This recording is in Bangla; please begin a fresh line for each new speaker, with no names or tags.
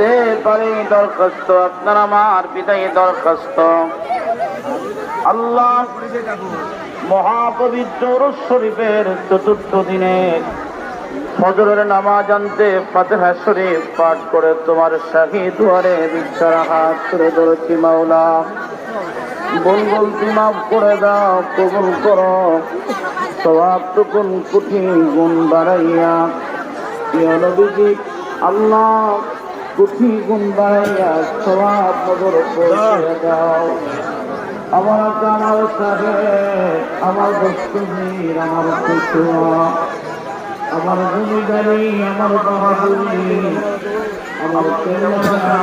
করতে পারি দরখাস্ত, আপনার আমার বিদায় দরখাস্ত। আল্লাহ মহাপবিত্র উরুস শরীফের চতুর্থ দিনে ফজরের নামাজ আনতে ফাতিহা শরীফ পাঠ করে তোমার শাহী দুয়ারে বিছানা হাত করে ধরেছি মাওলা। ভুল গলতি মাফ করে দাও, কবুল করো। সওয়াব টুকুন কোটি গুণ বাড়াইয়া ইয়া নবীজি আল্লাহ কোটি গুণ বাড়াইয়া সওয়াব নজর পৌঁছে দাও। আমার কামাল সাহেব, আমার দস্তগীর, আমার খুশুয়া, আমার জমিদারি, আমার বাহাদুরি, আমার কেরালা